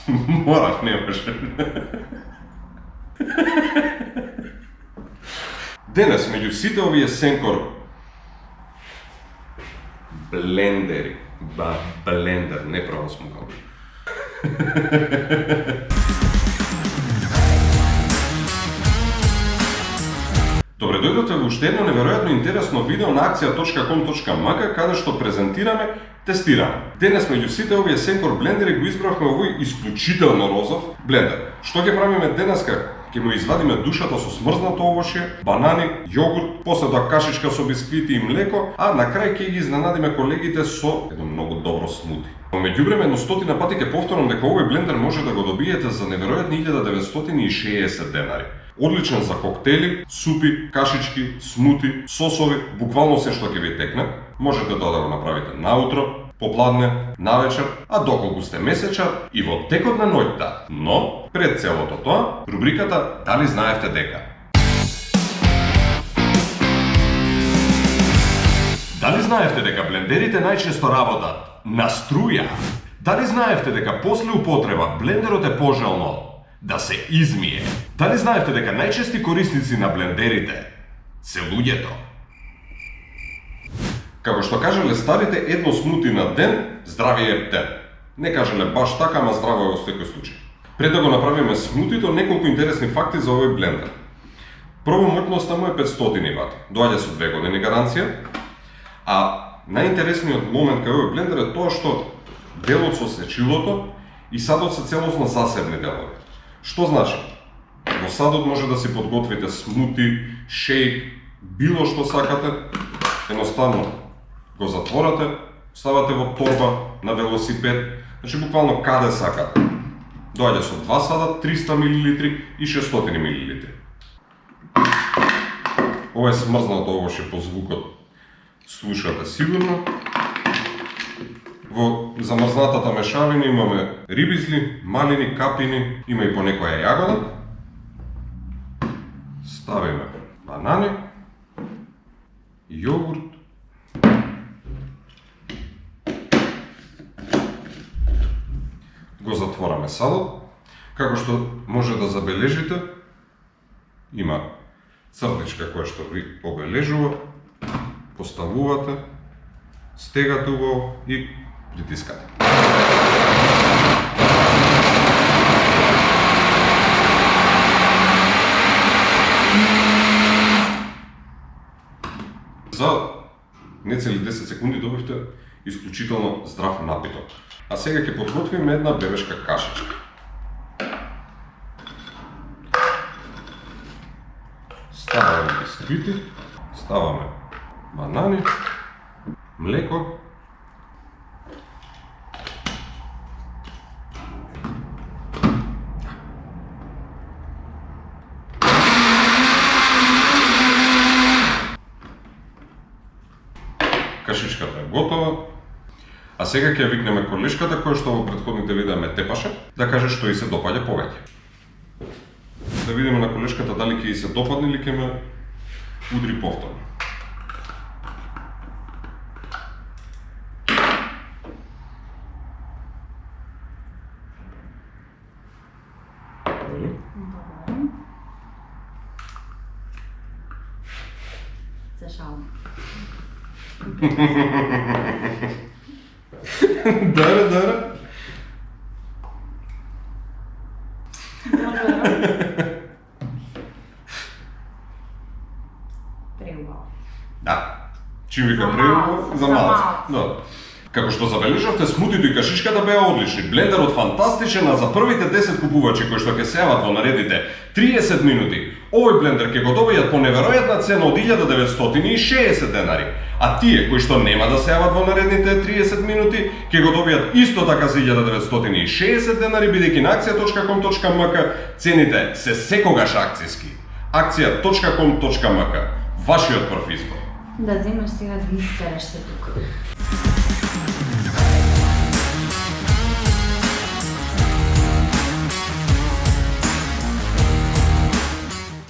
Морав, не може. Денес, меѓу сите овие сенкор блендери, блендер, неправо смукал. Добре дојдовте во уште едно неверојатно интересно видео на акција.com.mk каде што презентираме, тестираме. Денес меѓу сите овие сенкор блендери го избравме овој исклучително розов блендер. Што ќе правиме денеска? Ќе му извадиме душата со смрзнато овошје, банани, јогурт, после тоа кашичка со бисквити и млеко, а на крај ќе ги изненадиме колегите со едно многу добро смути. Во меѓувреме, едно 100 пати ќе повторам дека овој блендер може да го добиете за неверојатни 1960 денари. Одличен за коктели, супи, кашички, смути, сосови, буквално се што ќе ви текне. Можете тоа да го направите наутро, попладне, навечер, а доколку сте месечар и во текот на ноќта. Но, пред целото тоа, рубриката Дали знаевте дека? Дали знаевте дека блендерите најчесто работат на струја? Дали знаевте дека после употреба блендерот е пожелно да се измие? Дали знаевте дека најчести корисници на блендерите се луѓето? Како што кажале старите, едно смути на ден, здравје е птен. Не кажале баш така, ама здраво е во секој случај. Пред да го направиме смутито, неколку интересни факти за овој блендер. Прво, моќноста му е 500 вати. Доаѓа со 2 години гаранција. А најинтересниот момент кај овој блендер е тоа што делот со сечилото и садот се целосно засебни делови. Што значи? Во садот може да си подготвите смути, шејк, било што сакате, едноставно го затворате, ставате во торба на велосипед, значи буквално каде сакате. Доаѓа со 2 сада, 300 мл и 600 мл. Ова е смрзнато овошје по звукот. Слушате сигурно. Во замрзнатата мешавина имаме рибизли, малини, капини, има и по некоја јагода. Ставиме банани, јогурт, го затвораме садот. Како што може да забележите, има цртичка која што ви обележува, поставувате, стегате убаво и притискате. За нецели 10 секунди добивте исклучително здрав напиток. А сега ќе подготвиме една бебешка кашичка. Ставаме бисквити, ставаме банани, млеко, кашичката е готова. А сега ќе викнеме колешката која што во претходните видеа ме тепаше, да каже што и се допаѓа повеќе. Да видиме на колешката дали ќе и се допадне или ќе ме удри повторно. За шалом. Дара. Преубаво. Да. Чим вика преубаво? За малец. Да. Како што забележавте, смутито и кашичката беа одлични. Блендерот фантастичен, а за првите 10 купувачи кои што ќе се јават во наредните 30 минути, овој блендер ќе го добијат по неверојатна цена од 1960 денари. А тие кои што нема да се јават во наредните 30 минути, ќе го добијат исто така за 1960 денари, бидејќи на акција.com.mk цените се секогаш акцијски. Акција.com.mk, вашиот прв избор. Да земаш сега да избереш се тука.